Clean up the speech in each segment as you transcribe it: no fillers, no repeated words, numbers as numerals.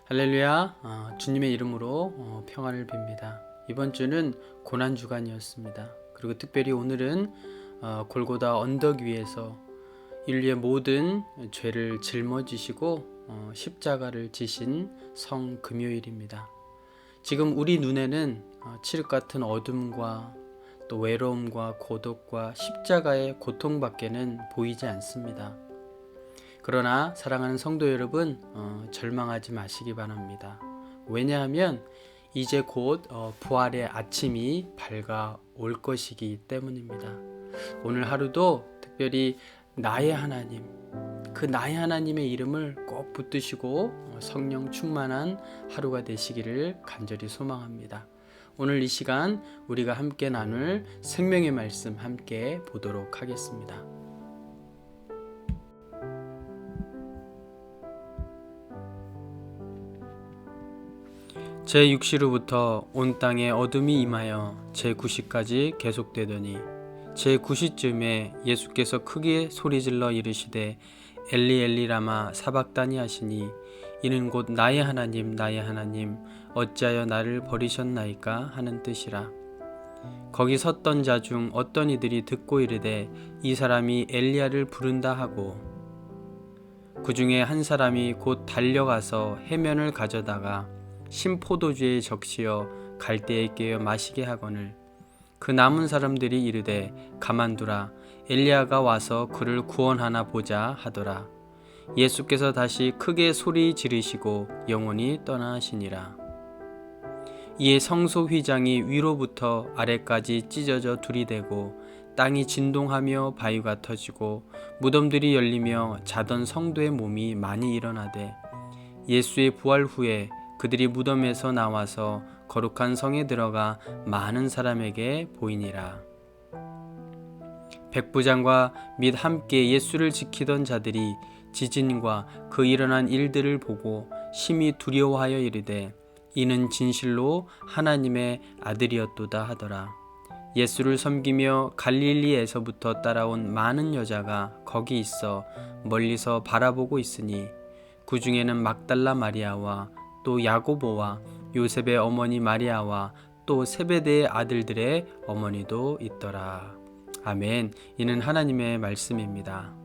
할렐루야. 주님의 이름으로 평안을 빕니다. 이번 주는 고난주간이었습니다. 그리고 특별히 오늘은 골고다 언덕 위에서 인류의 모든 죄를 짊어지시고 십자가를 지신 성금요일입니다. 지금 우리 눈에는 칠흑 같은 어둠과 또 외로움과 고독과 십자가의 고통밖에는 보이지 않습니다. 그러나 사랑하는 성도 여러분, 절망하지 마시기 바랍니다. 왜냐하면 이제 곧 부활의 아침이 밝아올 것이기 때문입니다. 오늘 하루도 특별히 나의 하나님, 그 나의 하나님의 이름을 꼭 붙드시고 성령 충만한 하루가 되시기를 간절히 소망합니다. 오늘 이 시간 우리가 함께 나눌 생명의 말씀 함께 보도록 하겠습니다. 제6시로부터 온 땅에 어둠이 임하여 제9시까지 계속되더니 제9시쯤에 예수께서 크게 소리질러 이르시되 엘리 엘리 라마 사박다니 하시니 이는 곧 나의 하나님 나의 하나님 어찌하여 나를 버리셨나이까 하는 뜻이라. 거기 섰던 자 중 어떤 이들이 듣고 이르되 이 사람이 엘리야를 부른다 하고, 그 중에 한 사람이 곧 달려가서 해면을 가져다가 신포도주에 적시어 갈대에 깨어 마시게 하거늘 그 남은 사람들이 이르되 가만두라 엘리야가 와서 그를 구원하나 보자 하더라. 예수께서 다시 크게 소리 지르시고 영원히 떠나시니라. 이에 성소 휘장이 위로부터 아래까지 찢어져 둘이되고 땅이 진동하며 바위가 터지고 무덤들이 열리며 자던 성도의 몸이 많이 일어나되 예수의 부활 후에 그들이 무덤에서 나와서 거룩한 성에 들어가 많은 사람에게 보이니라. 백부장과 및 함께 예수를 지키던 자들이 지진과 그 일어난 일들을 보고 심히 두려워하여 이르되 이는 진실로 하나님의 아들이었도다 하더라. 예수를 섬기며 갈릴리에서부터 따라온 많은 여자가 거기 있어 멀리서 바라보고 있으니 그 중에는 막달라 마리아와 또 야고보와 요셉의 어머니 마리아와 또 세베대의 아들들의 어머니도 있더라. 아멘. 이는 하나님의 말씀입니다.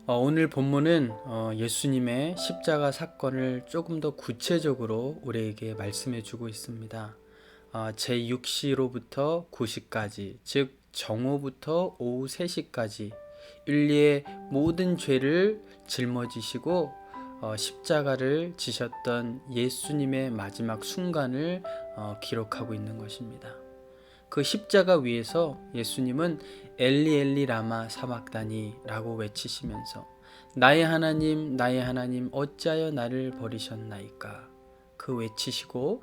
오늘 본문은 예수님의 십자가 사건을 조금 더 구체적으로 우리에게 말씀해 주고 있습니다. 제6시로부터 9시까지, 즉 정오부터 오후 3시까지 인류의 모든 죄를 짊어지시고 십자가를 지셨던 예수님의 마지막 순간을 기록하고 있는 것입니다. 그 십자가 위에서 예수님은 엘리 엘리 라마 사박다니 라고 외치시면서 나의 하나님 나의 하나님 어찌하여 나를 버리셨나이까 그 외치시고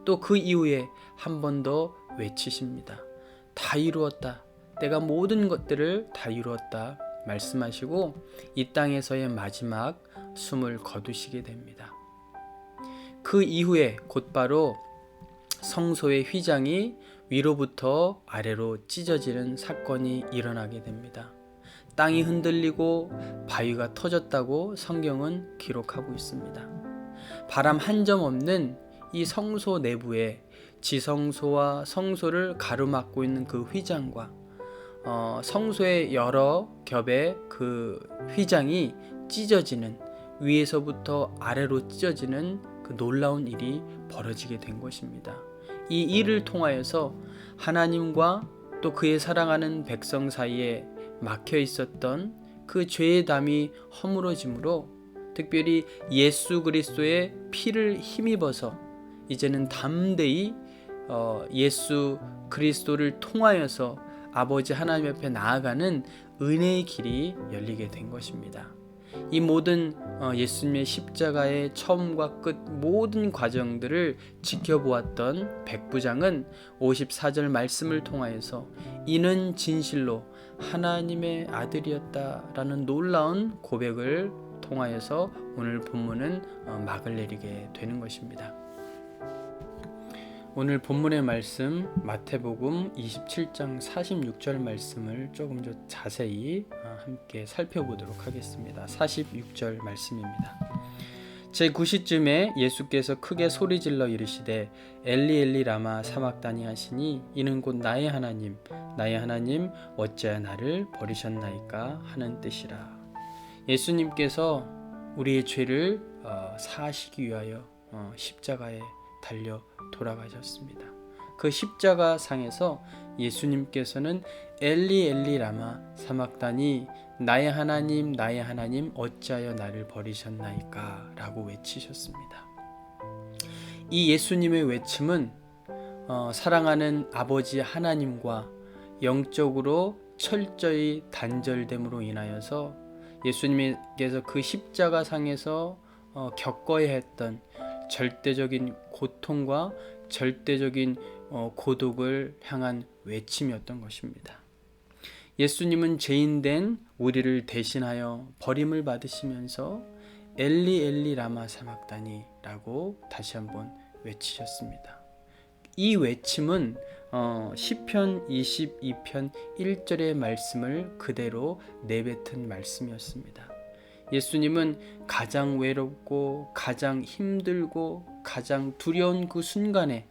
또 그 이후에 한 번 더 외치십니다. 다 이루었다. 내가 모든 것들을 다 이루었다 말씀하시고 이 땅에서의 마지막 숨을 거두시게 됩니다. 그 이후에 곧바로 성소의 휘장이 위로부터 아래로 찢어지는 사건이 일어나게 됩니다. 땅이 흔들리고 바위가 터졌다고 성경은 기록하고 있습니다. 바람 한 점 없는 이 성소 내부에 지성소와 성소를 가로막고 있는 그 휘장과 성소의 여러 겹의 그 휘장이 찢어지는, 위에서부터 아래로 찢어지는 그 놀라운 일이 벌어지게 된 것입니다. 이 일을 통하여서 하나님과 또 그의 사랑하는 백성 사이에 막혀 있었던 그 죄의 담이 허물어짐으로 특별히 예수 그리스도의 피를 힘입어서 이제는 담대히 예수 그리스도를 통하여서 아버지 하나님 앞에 나아가는 은혜의 길이 열리게 된 것입니다. 이 모든 예수님의 십자가의 처음과 끝 모든 과정들을 지켜보았던 백부장은 54절 말씀을 통하여서 이는 진실로 하나님의 아들이었다라는 놀라운 고백을 통하여서 오늘 본문은 막을 내리게 되는 것입니다. 오늘 본문의 말씀 마태복음 27장 46절 말씀을 조금 더 자세히 함께 살펴보도록 하겠습니다. 46절 말씀입니다. 제9시쯤에 예수께서 크게 소리질러 이르시되 엘리 엘리 라마 사막다니 하시니 이는 곧 나의 하나님 어찌하여 나를 버리셨나이까 하는 뜻이라. 예수님께서 우리의 죄를 사하시기 위하여 십자가에 달려 돌아가셨습니다. 그 십자가 상에서 예수님께서는 엘리 엘리 라마 사막다니 나의 하나님 어찌하여 나를 버리셨나이까 라고 외치셨습니다. 이 예수님의 외침은 사랑하는 아버지 하나님과 영적으로 철저히 단절됨으로 인하여서 예수님께서 그 십자가 상에서 겪어야 했던 절대적인 고통과 절대적인 고독을 향한 외침이었던 것입니다. 예수님은 죄인된 우리를 대신하여 버림을 받으시면서 엘리 엘리 라마 사막다니 라고 다시 한번 외치셨습니다. 이 외침은 시편 22편 1절의 말씀을 그대로 내뱉은 말씀이었습니다. 예수님은 가장 외롭고 가장 힘들고 가장 두려운 그 순간에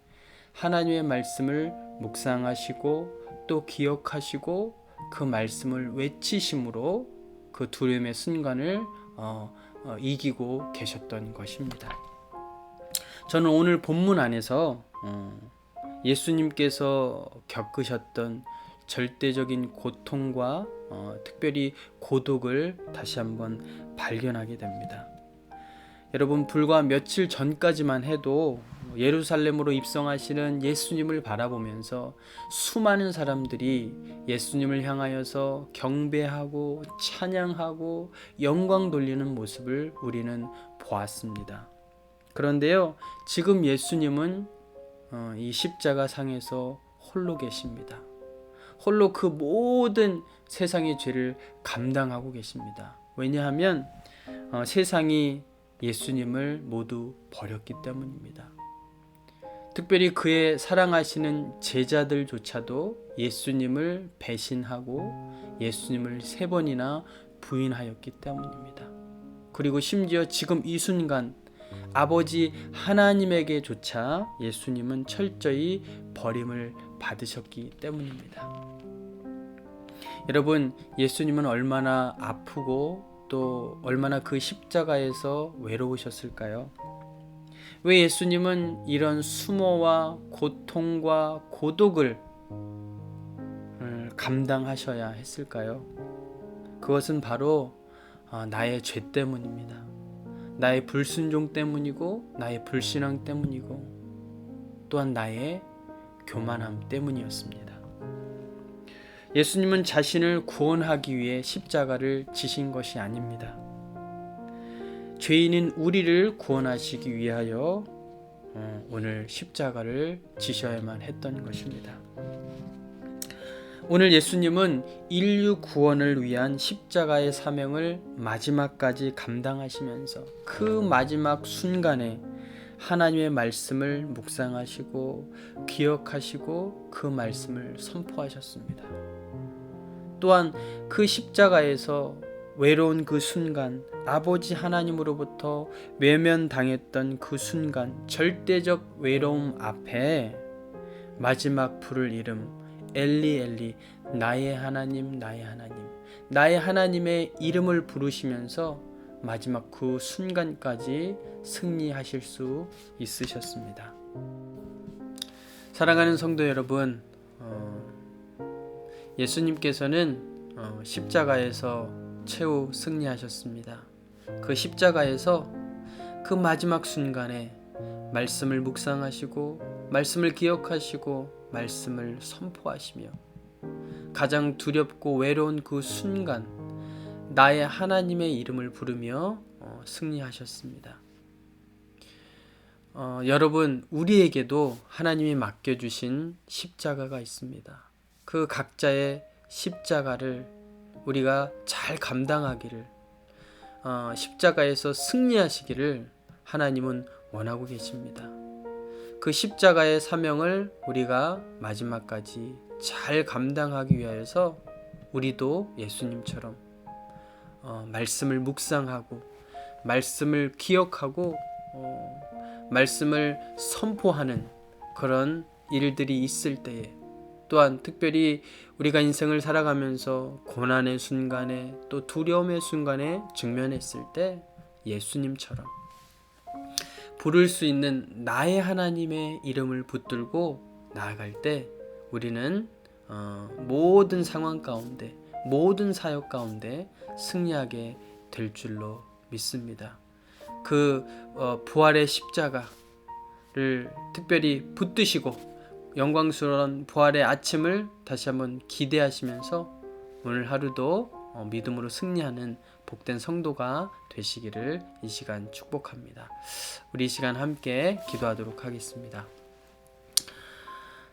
하나님의 말씀을 묵상하시고 또 기억하시고 그 말씀을 외치심으로 그 두려움의 순간을 이기고 계셨던 것입니다. 저는 오늘 본문 안에서 예수님께서 겪으셨던 절대적인 고통과 특별히 고독을 다시 한번 발견하게 됩니다. 여러분, 불과 며칠 전까지만 해도 예루살렘으로 입성하시는 예수님을 바라보면서 수많은 사람들이 예수님을 향하여서 경배하고 찬양하고 영광 돌리는 모습을 우리는 보았습니다. 그런데요, 지금 예수님은 이 십자가 상에서 홀로 계십니다. 홀로 그 모든 세상의 죄를 감당하고 계십니다. 왜냐하면 세상이 예수님을 모두 버렸기 때문입니다. 특별히 그의 사랑하시는 제자들조차도 예수님을 배신하고 예수님을 3번이나 부인하였기 때문입니다. 그리고 심지어 지금 이 순간 아버지 하나님에게조차 예수님은 철저히 버림을 받으셨기 때문입니다. 여러분, 예수님은 얼마나 아프고 또 얼마나 그 십자가에서 외로우셨을까요? 왜 예수님은 이런 수모와 고통과 고독을 감당하셔야 했을까요? 그것은 바로 나의 죄 때문입니다. 나의 불순종 때문이고 나의 불신앙 때문이고 또한 나의 교만함 때문이었습니다. 예수님은 자신을 구원하기 위해 십자가를 지신 것이 아닙니다. 죄인인 우리를 구원하시기 위하여 오늘 십자가를 지셔야만 했던 것입니다. 오늘 예수님은 인류 구원을 위한 십자가의 사명을 마지막까지 감당하시면서 그 마지막 순간에 하나님의 말씀을 묵상하시고 기억하시고 그 말씀을 선포하셨습니다. 또한 그 십자가에서 외로운 그 순간, 아버지 하나님으로부터 외면당했던 그 순간, 절대적 외로움 앞에 마지막 부를 이름 엘리 엘리 나의 하나님 나의 하나님의 이름을 부르시면서 마지막 그 순간까지 승리하실 수 있으셨습니다. 사랑하는 성도 여러분, 예수님께서는 십자가에서 최후 승리하셨습니다. 그 십자가에서 그 마지막 순간에 말씀을 묵상하시고 말씀을 기억하시고 말씀을 선포하시며 가장 두렵고 외로운 그 순간 나의 하나님의 이름을 부르며 승리하셨습니다. 여러분, 우리에게도 하나님이 맡겨주신 십자가가 있습니다. 그 각자의 십자가를 우리가 잘 감당하기를, 십자가에서 승리하시기를 하나님은 원하고 계십니다. 그 십자가의 사명을 우리가 마지막까지 잘 감당하기 위하여서 우리도 예수님처럼 말씀을 묵상하고 말씀을 기억하고 말씀을 선포하는 그런 일들이 있을 때에, 또한 특별히 우리가 인생을 살아가면서 고난의 순간에 또 두려움의 순간에 직면했을 때 예수님처럼 부를 수 있는 나의 하나님의 이름을 붙들고 나아갈 때 우리는 모든 상황 가운데, 모든 사역 가운데 승리하게 될 줄로 믿습니다. 그 부활의 십자가를 특별히 붙드시고 영광스러운 부활의 아침을 다시 한번 기대하시면서 오늘 하루도 믿음으로 승리하는 복된 성도가 되시기를 이 시간 축복합니다. 우리 이 시간 함께 기도하도록 하겠습니다.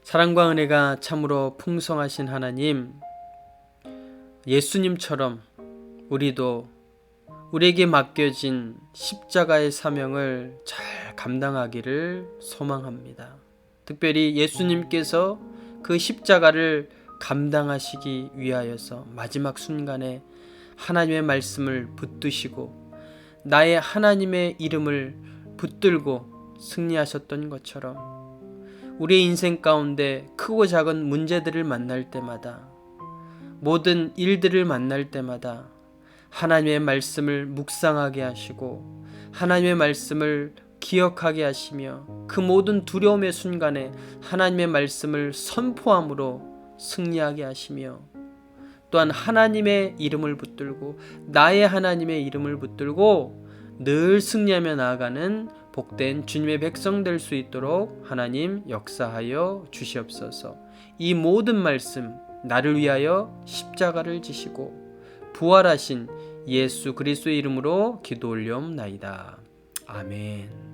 사랑과 은혜가 참으로 풍성하신 하나님, 예수님처럼 우리도 우리에게 맡겨진 십자가의 사명을 잘 감당하기를 소망합니다. 특별히 예수님께서 그 십자가를 감당하시기 위하여서 마지막 순간에 하나님의 말씀을 붙드시고 나의 하나님의 이름을 붙들고 승리하셨던 것처럼 우리의 인생 가운데 크고 작은 문제들을 만날 때마다, 모든 일들을 만날 때마다 하나님의 말씀을 묵상하게 하시고 하나님의 말씀을 기억하게 하시며 그 모든 두려움의 순간에 하나님의 말씀을 선포함으로 승리하게 하시며, 또한 하나님의 이름을 붙들고 나의 하나님의 이름을 붙들고 늘 승리하며 나아가는 복된 주님의 백성 될 수 있도록 하나님 역사하여 주시옵소서. 이 모든 말씀 나를 위하여 십자가를 지시고 부활하신 예수 그리스도의 이름으로 기도 올려옵나이다. 아멘.